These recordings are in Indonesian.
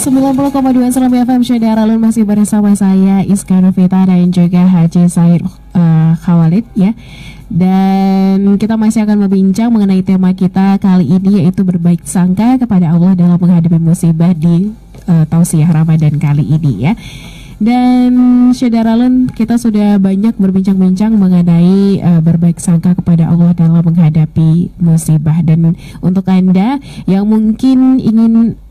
90,2 Serambi FM Syedara masih bersama saya Iska Novita dan juga Haji Said Khawalid ya. Dan kita masih akan berbincang mengenai tema kita kali ini, yaitu berbaik sangka kepada Allah dalam menghadapi musibah di Tausiah Ramadan kali ini ya. Dan Syederalun, kita sudah banyak berbincang-bincang mengenai berbaik sangka kepada Allah dalam menghadapi musibah. Dan untuk Anda yang mungkin ingin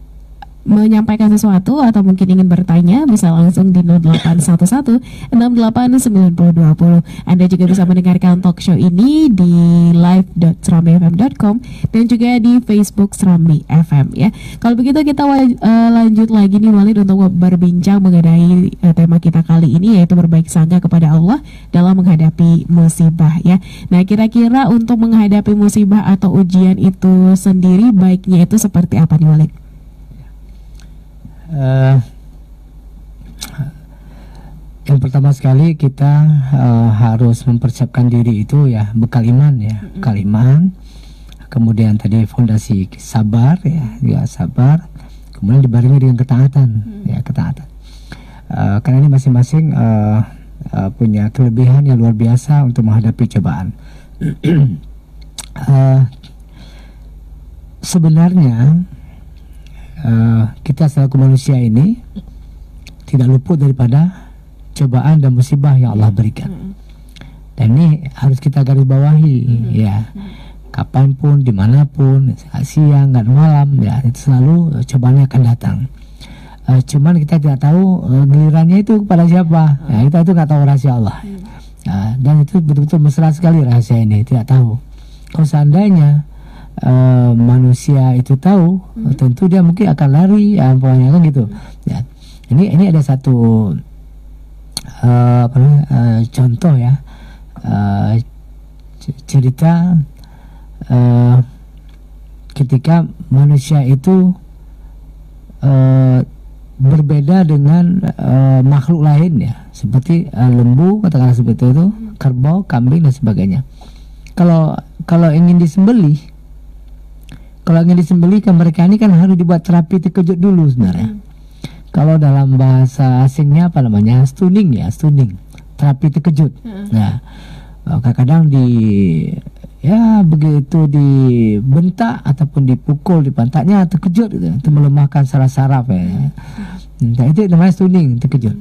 menyampaikan sesuatu atau mungkin ingin bertanya, bisa langsung di 0811 689020. Anda juga bisa mendengarkan talk show ini di live.serambifm.com dan juga di Facebook Serambi FM ya. Kalau begitu kita lanjut lagi nih Walid untuk berbincang mengenai tema kita kali ini, yaitu berbaik sangka kepada Allah dalam menghadapi musibah ya. Nah, kira-kira untuk menghadapi musibah atau ujian itu sendiri baiknya itu seperti apa nih Walid? Yang pertama sekali kita harus mempersiapkan diri itu ya, bekal iman ya, bekal iman. Kemudian tadi fondasi sabar ya, juga sabar. Kemudian dibarengi dengan ketaatan ya, ketaatan. Karena ini masing-masing punya kelebihan yang luar biasa untuk menghadapi cobaan. Sebenarnya kita selaku manusia ini tidak luput daripada cobaan dan musibah yang Allah berikan. Dan ini harus kita garis bawahi ya. Kapanpun, dimanapun, siang dan malam ya, itu selalu cobaannya akan datang. Cuman kita tidak tahu gilirannya itu kepada siapa. Ya, kita itu nggak tahu rahasia Allah. Dan itu betul-betul mesra sekali rahasia ini, tidak tahu. Kalau seandainya manusia itu tahu, tentu dia mungkin akan lari, ya, pokoknya kan gitu. Ya. Ini ada satu contoh ya, cerita ketika manusia itu berbeda dengan makhluk lain ya, seperti lembu katakanlah seperti itu, kerbau, kambing dan sebagainya. Kalau ingin disembelih, kan mereka ini kan harus dibuat terapi terkejut dulu sebenarnya. Kalau dalam bahasa asingnya apa namanya, stunning ya, stunning, terapi terkejut. Nah, kadang-kadang begitu dibentak ataupun dipukul di pantatnya terkejut gitu, itu melemahkan saraf-saraf ya. Nah, itu namanya stunning, terkejut.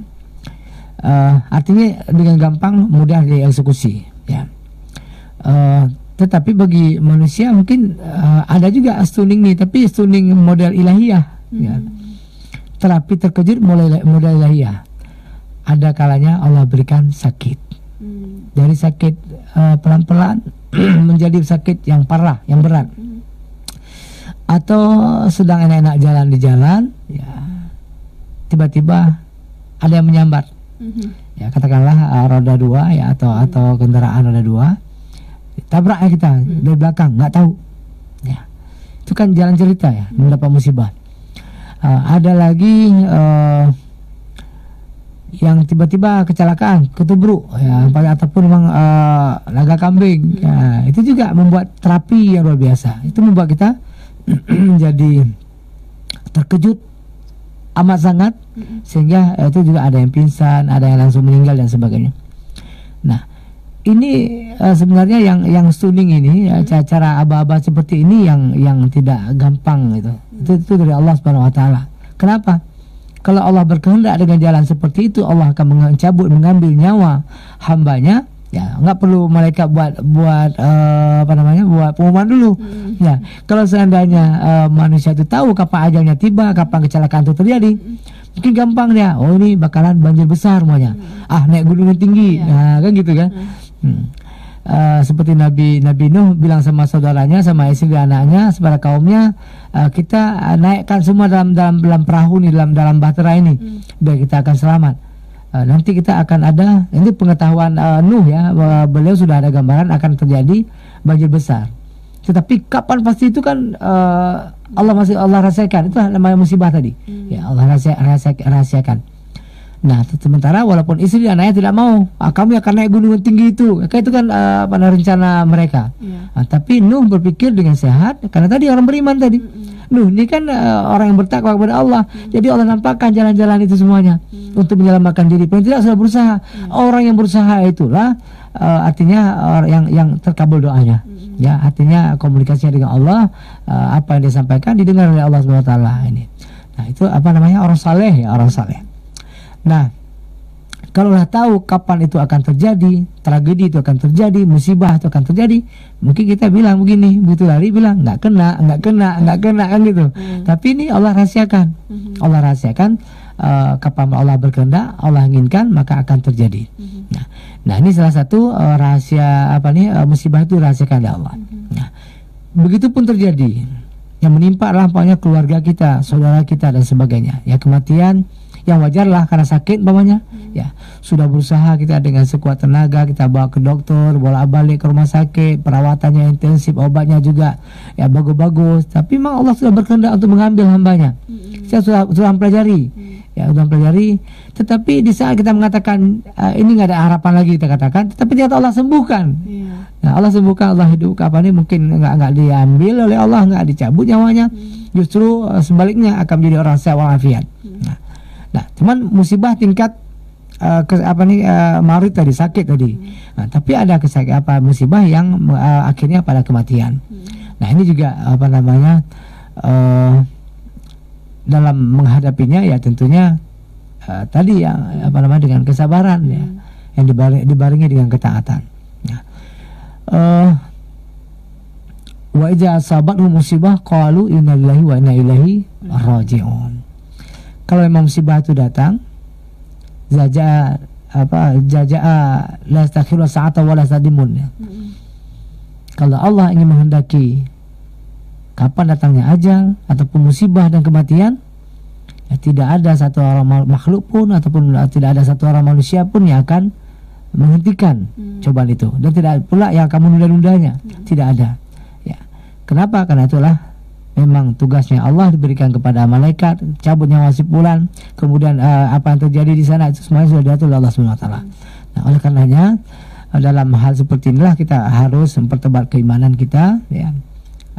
Artinya dengan gampang mudah dieksekusi ya. Tetapi bagi manusia mungkin ada juga stunning nih, tapi stunning model ilahiyah ya. Terapi terkejut model ilahiyah. Ada kalanya Allah berikan sakit. Dari sakit pelan-pelan menjadi sakit yang parah, yang berat. Atau sedang enak-enak jalan di jalan ya, tiba-tiba ada yang menyambar. Ya, katakanlah roda 2 ya, atau kendaraan roda 2 tabrak ya kita dari belakang, nggak tahu ya. Itu kan jalan cerita ya, mendapat musibah. Ada lagi yang tiba-tiba kecelakaan, ketubruk ya, ataupun memang naga kambing ya, itu juga membuat terapi yang luar biasa. Itu membuat kita menjadi terkejut amat sangat, sehingga itu juga ada yang pingsan, ada yang langsung meninggal dan sebagainya. Nah, ini sebenarnya yang stunning ini ya, cara aba-aba seperti ini yang tidak gampang gitu. Itu dari Allah Subhanahu wa taala. Kenapa? Kalau Allah berkehendak dengan jalan seperti itu, Allah akan mengambil nyawa hambanya ya, nggak perlu malaikat buat buat pengumuman dulu. Ya, kalau seandainya manusia itu tahu kapan ajalnya tiba, kapan kecelakaan itu terjadi, mungkin gampang dia, oh ini bakalan banjir besar semuanya. Naik gunung yang tinggi. Nah, kan gitu kan. Seperti Nabi Nuh bilang sama saudaranya, sama istri dan anaknya, kepada kaumnya, kita naikkan semua dalam perahu ini, dalam bahtera ini, biar kita akan selamat. Nanti kita akan ada, ini pengetahuan Nuh ya, beliau sudah ada gambaran akan terjadi banjir besar. Tetapi kapan pasti itu kan Allah rahasiakan. Itu namanya musibah tadi. Ya, Allah rahasiakan. Nah, sementara walaupun istri dan anaknya tidak mau, kami akan naik gunung tinggi itu. Itu kan rencana mereka. Tapi Nuh berpikir dengan sehat, karena tadi orang beriman tadi. Nuh ini kan orang yang bertakwa kepada Allah. Jadi Allah nampakkan jalan-jalan itu semuanya untuk menyelamatkan diri. Paling tidak sudah berusaha. Orang yang berusaha itulah artinya orang yang terkabul doanya. Ya, artinya komunikasinya dengan Allah, apa yang dia sampaikan didengar oleh Allah Subhanahu wa taala ini. Nah, itu apa namanya? Orang saleh ya, orang saleh. Nah, kalau lah tahu kapan itu akan terjadi, tragedi itu akan terjadi, musibah itu akan terjadi, mungkin kita bilang begini, begitu lari bilang nggak kena kan gitu. Tapi ini Allah rahasiakan, Allah rahasiakan kapan Allah berkehendak, Allah inginkan maka akan terjadi. Nah ini salah satu rahasia apa nih musibah itu rahasiakan oleh Allah. Nah, begitu pun terjadi, yang menimpa adalah keluarga kita, saudara kita dan sebagainya. Ya kematian yang wajar lah karena sakit umpamanya, ya sudah berusaha kita dengan sekuat tenaga, kita bawa ke dokter, bolak-balik ke rumah sakit, perawatannya intensif, obatnya juga ya bagus-bagus, tapi memang Allah sudah berkehendak untuk mengambil hambanya. Saya sudah mempelajari, ya sudah mempelajari, tetapi di saat kita mengatakan ini nggak ada harapan lagi kita katakan, tetapi ternyata Allah sembuhkan. Nah, Allah sembuhkan, Allah hidupkan apa ini mungkin nggak diambil oleh Allah, nggak dicabut nyawanya, justru sebaliknya akan menjadi orang sehat walafiat. Nah, cuman musibah tingkat marid tadi, sakit tadi. Nah, tapi ada musibah yang akhirnya pada kematian. Nah, ini juga apa namanya dalam menghadapinya ya tentunya tadi ya apa namanya dengan kesabaran ya, yang dibarengi dengan ketaatan. Nah, wa idza asabathum musibah qalu inna lillahi wa inna ilaihi raji'un. Kalau memang musibah itu datang, jaja'a la yastakhiru sa'ata wa la yastaqdimun. Kalau Allah ingin menghendaki kapan datangnya ajal ataupun musibah dan kematian, ya tidak ada satu orang makhluk pun ataupun tidak ada satu orang manusia pun yang akan menghentikan cobaan itu, dan tidak pula yang akan menunda-nundanya. Tidak ada. Ya. Kenapa? Karena itulah memang tugasnya Allah diberikan kepada malaikat, cabut nyawa si fulan, kemudian apa yang terjadi di sana itu semuanya sudah diatur oleh Allah Subhanahu wa taala. Nah, oleh karenanya dalam hal seperti inilah kita harus mempertebal keimanan kita ya.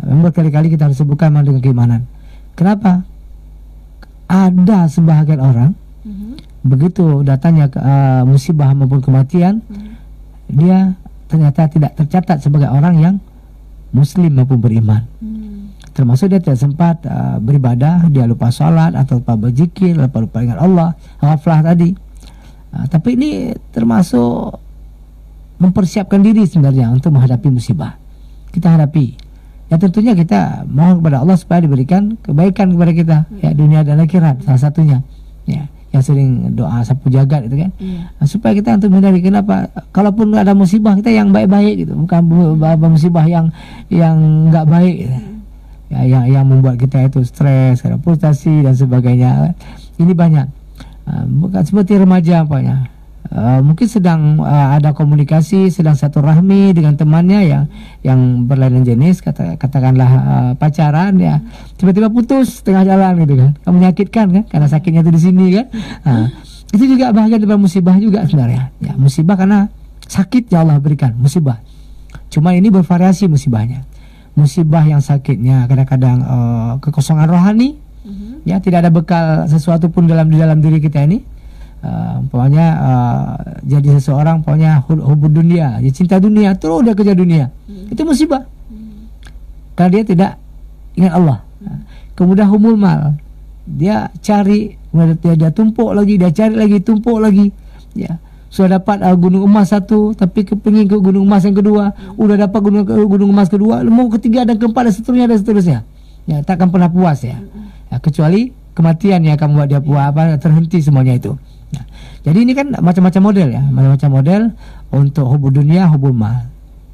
Memang berkali-kali kita harus sebutkan dengan keimanan. Kenapa? Ada sebahagian orang begitu datangnya musibah maupun kematian, dia ternyata tidak tercatat sebagai orang yang muslim maupun beriman. Termasuk dia tidak sempat beribadah, dia lupa sholat atau lupa berzikir, lupa ingat Allah, ghaflah tadi. Tapi ini termasuk mempersiapkan diri sebenarnya untuk menghadapi musibah. Kita hadapi. Ya tentunya kita mohon kepada Allah supaya diberikan kebaikan kepada kita, ya dunia dan akhirat salah satunya. Ya, yang sering doa sapu jagat itu kan. Supaya kita untuk menghindari, kenapa? Kalaupun ada musibah kita yang baik-baik gitu, bukan musibah yang enggak baik gitu. Ya, yang membuat kita itu stres, frustasi dan sebagainya. Ini banyak. Bukan seperti remaja apanya. Mungkin sedang ada komunikasi, sedang satu rahmi dengan temannya yang berlainan jenis, katakanlah pacaran ya, tiba-tiba putus tengah jalan gitu kan. Menyakitkan kan, karena sakitnya itu di sini kan. Itu juga bahagian dari musibah juga sebenarnya. Ya, musibah karena sakit ya Allah berikan musibah. Cuma ini bervariasi musibahnya. Musibah yang sakitnya kadang-kadang kekosongan rohani, ya tidak ada bekal sesuatu pun di dalam diri kita ini. Pokoknya jadi seseorang pokoknya hubud dunia, dia cinta dunia, terus dia kejar dunia. Itu musibah. Karena dia tidak ingat Allah. Kemudian humul mal, dia cari, dia tumpuk lagi, dia cari lagi, tumpuk lagi. Ya. Sudah dapat gunung emas satu, tapi kepingin ke gunung emas yang kedua. Udah dapat gunung emas kedua, mau ketiga dan keempat dan seterusnya. Ya, takkan pernah puas ya. Kecuali kematian yang akan membuat dia puas, terhenti semuanya itu. Nah, jadi ini kan macam-macam model ya, macam-macam model untuk hubub dunia, hubub mal.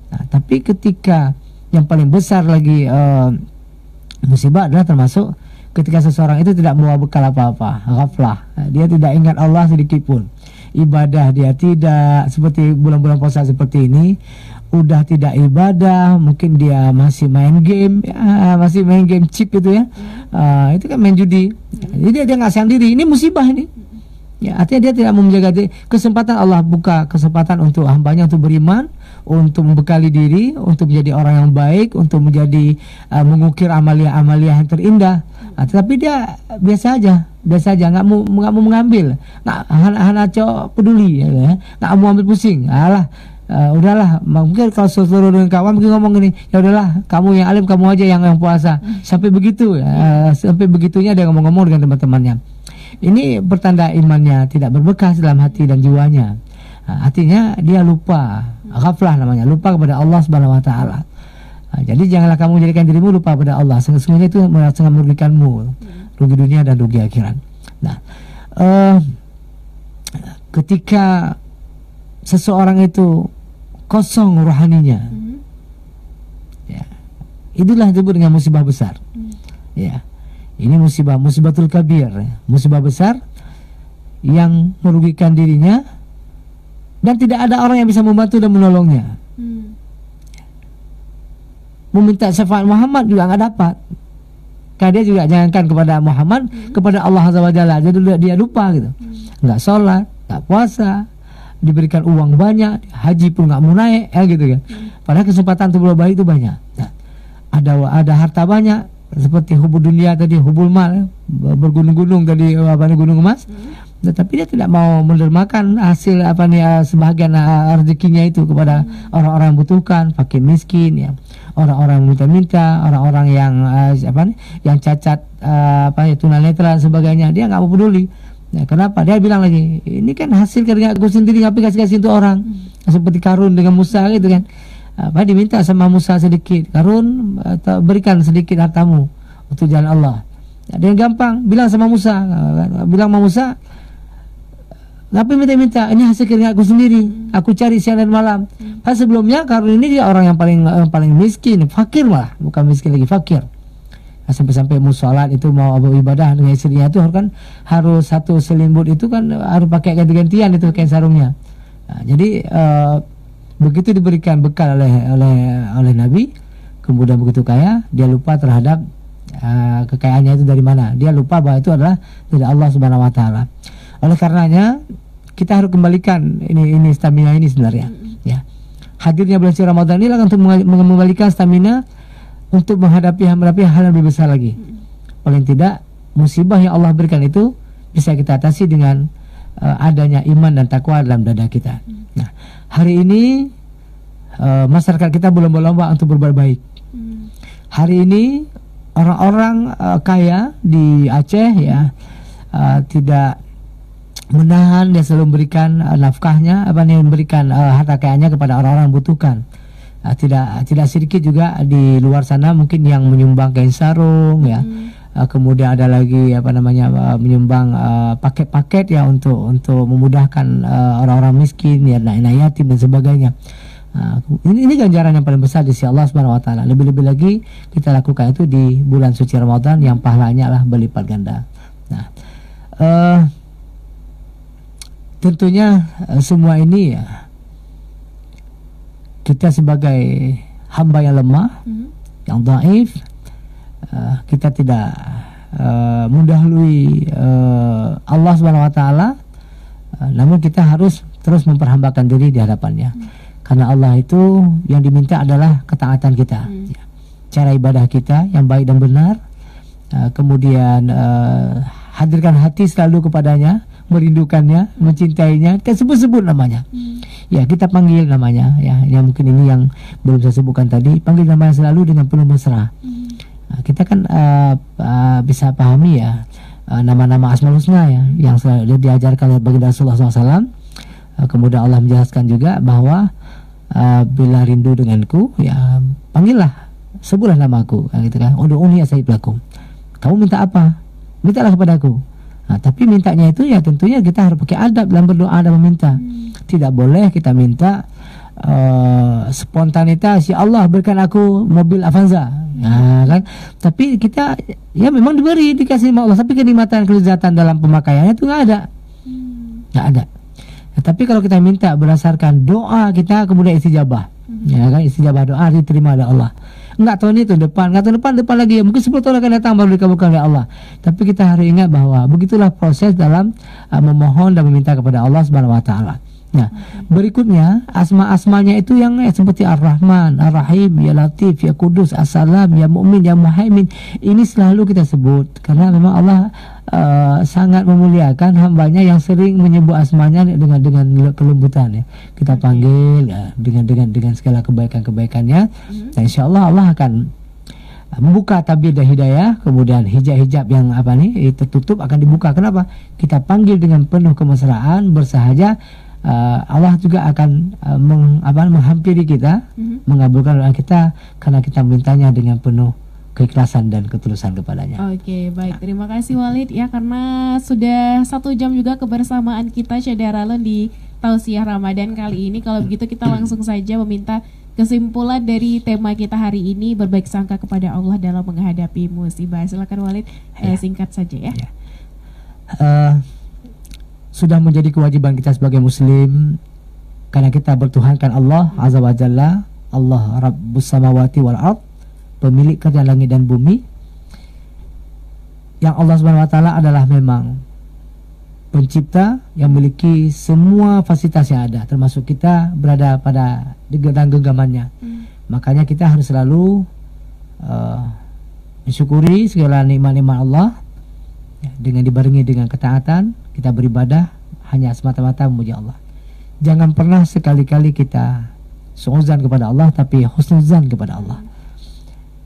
Nah, tapi ketika yang paling besar lagi musibah adalah termasuk ketika seseorang itu tidak membawa bekal apa-apa, ghaflah. Dia tidak ingat Allah sedikit pun. Ibadah dia tidak, seperti bulan-bulan puasa seperti ini, udah tidak ibadah, mungkin dia masih main game, ya, masih main game chip gitu ya. Itu kan main judi. Jadi dia nggak sayang diri. Ini musibah ini. Ya, artinya dia tidak mau menjaga kesempatan Allah buka kesempatan untuk hambanya untuk beriman, untuk membekali diri, untuk menjadi orang yang baik, untuk menjadi mengukir amalia-amalia yang terindah. Tetapi dia biasa aja, nggak mau mengambil, hana cok peduli, ya, nggak mau ambil pusing. Udahlah, mungkin kalau seluruh dengan kawan mungkin ngomong gini, ya udahlah, kamu yang alim, kamu aja yang puasa. Sampai begitu, sampai begitunya dia ngomong-ngomong dengan teman-temannya. Ini pertanda imannya tidak berbekas dalam hati dan jiwanya. Artinya dia lupa, ghaflah namanya, lupa kepada Allah Subhanahu wa taala. Jadi janganlah kamu jadikan dirimu lupa pada Allah. Sesungguhnya itu sangat merugikanmu, rugi dunia dan rugi akhirat. Nah, ketika seseorang itu kosong rohaninya, ya, itulah disebut dengan musibah besar. Ya, ini musibatul kabir, ya, musibah besar yang merugikan dirinya dan tidak ada orang yang bisa membantu dan menolongnya. Meminta syafaat Muhammad juga nggak dapat. Karena dia juga jangankan kepada Muhammad, kepada Allah Azza wa Jalla, jadi dia lupa gitu. Nggak sholat, nggak puasa, diberikan uang banyak, haji pun nggak mau naik, ya gitu kan. Padahal kesempatan untuk berbuat itu banyak. Nah, ada harta banyak, seperti hubul dunia tadi, hubul mal, bergunung-gunung tadi, gunung emas. Tetapi dia tidak mau menermakan hasil sebahagian rezekinya itu kepada orang-orang yang membutuhkan, fakir miskin, ya, orang-orang yang minta-minta, orang-orang yang yang cacat, tunanetra dan sebagainya. Dia nggak mau peduli. Nah, kenapa? Dia bilang lagi, ini kan hasil kerja aku sendiri, ngapain kasih-kasih untuk orang. Seperti Karun dengan Musa gitu kan. Diminta sama Musa sedikit, Karun berikan sedikit hartamu untuk jalan Allah. Ada yang gampang bilang sama Musa, ngapain minta-minta? Ini hasil kerja aku sendiri. Aku cari siang dan malam. Pas sebelumnya Karun ini dia orang yang paling miskin, fakir malah, bukan miskin lagi, fakir. Sampai-sampai mau sholat itu, mau ibadah dengan istrinya itu kan harus satu selimut itu kan harus pakai ganti-gantian itu kain sarungnya. Nah, jadi begitu diberikan bekal oleh Nabi, kemudian begitu kaya, dia lupa terhadap kekayaannya itu dari mana. Dia lupa bahwa itu adalah dari Allah Subhanahu wa taala. Oleh karenanya kita harus kembalikan ini stamina ini sebenarnya. Ya. Hadirnya bulan suci Ramadan ini untuk mengembalikan stamina untuk menghadapi hal yang lebih besar lagi. Paling tidak musibah yang Allah berikan itu bisa kita atasi dengan adanya iman dan takwa dalam dada kita. Nah, hari ini masyarakat kita berlomba-lomba untuk berbuat baik. Hari ini orang-orang kaya di Aceh ya tidak menahan, dia selalu memberikan nafkahnya, memberikan harta kekayaannya kepada orang-orang yang membutuhkan. Tidak sedikit juga di luar sana mungkin yang menyumbang kain sarung ya. Kemudian ada lagi menyumbang paket-paket ya untuk memudahkan orang-orang miskin ya, anak yatim dan sebagainya. Ini ganjaran yang paling besar di sisi Allah Subhanahu wa taala. Lebih-lebih lagi kita lakukan itu di bulan suci Ramadan yang pahalanya lah berlipat ganda. Nah, tentunya semua ini ya, kita sebagai hamba yang lemah, yang dhaif, kita tidak mendahului Allah Subhanahu wa taala, namun kita harus terus memperhambakan diri di hadapannya. Karena Allah itu yang diminta adalah ketaatan kita, ya. Cara ibadah kita yang baik dan benar, kemudian hadirkan hati selalu kepadanya, merindukannya, mencintainya, kita sebut-sebut namanya. Ya, kita panggil namanya ya. Yang mungkin ini yang belum saya sebutkan tadi, panggil namanya selalu dengan penuh mesra. Kita kan bisa pahami ya nama-nama Asmaul Husna ya, yang selalu diajarkan oleh baginda Rasulullah SAW. Kemudian Allah menjelaskan juga bahwa bila rindu denganku ya panggillah, sebutlah namaku, gitu kan. Ud'uni astajib lakum. Kamu minta apa? Mintalah kepadaku. Nah, tapi mintanya itu ya tentunya kita harus pakai adab dalam berdoa dan meminta. Tidak boleh kita minta spontanitas, ya Allah berikan aku mobil Avanza. Nah, kan? Tapi kita ya memang dikasih sama Allah, tapi kenikmatan, kelezatan dalam pemakaiannya itu nggak ada. Nggak ada. Nah, tapi kalau kita minta berdasarkan doa kita, kemudian istijabah, ya kan, istijabah doa diterima oleh Allah. Enggak tahun itu depan lagi ya, mungkin 10 tahun akan datang baru dikabulkan oleh Allah. Tapi kita harus ingat bahwa begitulah proses dalam memohon dan meminta kepada Allah Subhanahu wa taala. Nah, berikutnya asma-asmanya itu yang seperti Ar-Rahman, Ar-Rahim, Ya Latif, Ya Kudus, As-Salam, Ya Mu'min, Ya Muhaimin. Ini selalu kita sebut karena memang Allah sangat memuliakan hambanya yang sering menyebut asmanya dengan kelembutan ya. Kita panggil ya, dengan segala kebaikan-kebaikannya. Dan insya Allah Allah akan membuka tabir dan hidayah, kemudian hijab-hijab yang tertutup akan dibuka. Kenapa? Kita panggil dengan penuh kemesraan, bersahaja. Allah juga akan menghampiri kita, mengabulkan doa kita karena kita mintanya dengan penuh keikhlasan dan ketulusan kepadanya. Oke, baik. Terima kasih Walid ya, karena sudah 1 jam juga kebersamaan kita Syederalun di Tausiah Ramadan kali ini. Kalau begitu kita langsung saja meminta kesimpulan dari tema kita hari ini, berbaik sangka kepada Allah dalam menghadapi musibah. Silakan Walid, singkat saja ya. Sudah menjadi kewajiban kita sebagai muslim karena kita bertuhankan Allah Azza wa Jalla, Allah Rabbus Samawati wal Ard, pemilik kerja langit dan bumi. Yang Allah Subhanahu wa taala adalah memang pencipta yang memiliki semua fasilitas yang ada, termasuk kita berada pada genggamannya. Makanya kita harus selalu mensyukuri segala nikmat-nikmat Allah ya, dengan dibarengi dengan ketaatan. Kita beribadah hanya semata-mata memuji Allah. Jangan pernah sekali-kali kita suudzon kepada Allah, tapi husnuzan kepada Allah.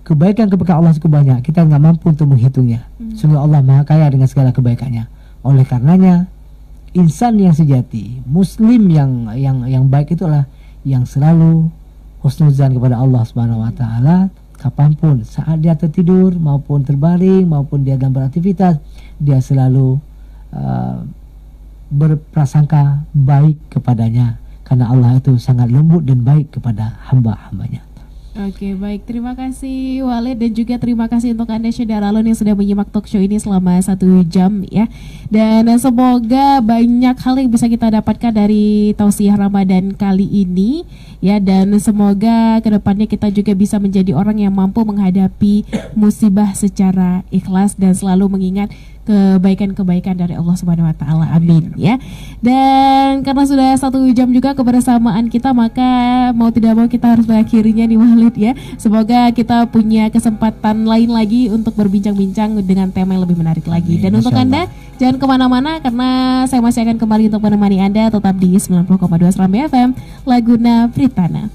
Kebaikan-kebaikan Allah cukup banyak, kita nggak mampu untuk menghitungnya. Sungguh Allah Maha Kaya dengan segala kebaikannya. Oleh karenanya, insan yang sejati, muslim yang baik itulah yang selalu husnuzan kepada Allah Subhanahu wa taala kapanpun, saat dia tertidur maupun terbaring maupun dia dalam beraktivitas, dia selalu berprasangka baik kepadanya karena Allah itu sangat lembut dan baik kepada hamba-hambanya. Oke, baik. Terima kasih Walid dan juga terima kasih untuk Anda Syederalun yang sudah menyimak talk show ini selama 1 jam ya. Dan semoga banyak hal yang bisa kita dapatkan dari Tausiah Ramadan kali ini ya, dan semoga kedepannya kita juga bisa menjadi orang yang mampu menghadapi musibah secara ikhlas dan selalu mengingat kebaikan-kebaikan dari Allah Subhanahu wa taala. Amin ya. Dan karena sudah 1 jam juga kebersamaan kita, maka mau tidak mau kita harus mengakhirinya nih Walid ya. Semoga kita punya kesempatan lain lagi untuk berbincang-bincang dengan tema yang lebih menarik lagi. Dan untuk Anda jangan kemana-mana karena saya masih akan kembali untuk menemani Anda tetap di 90,2 Serambi FM Laguna Pritana.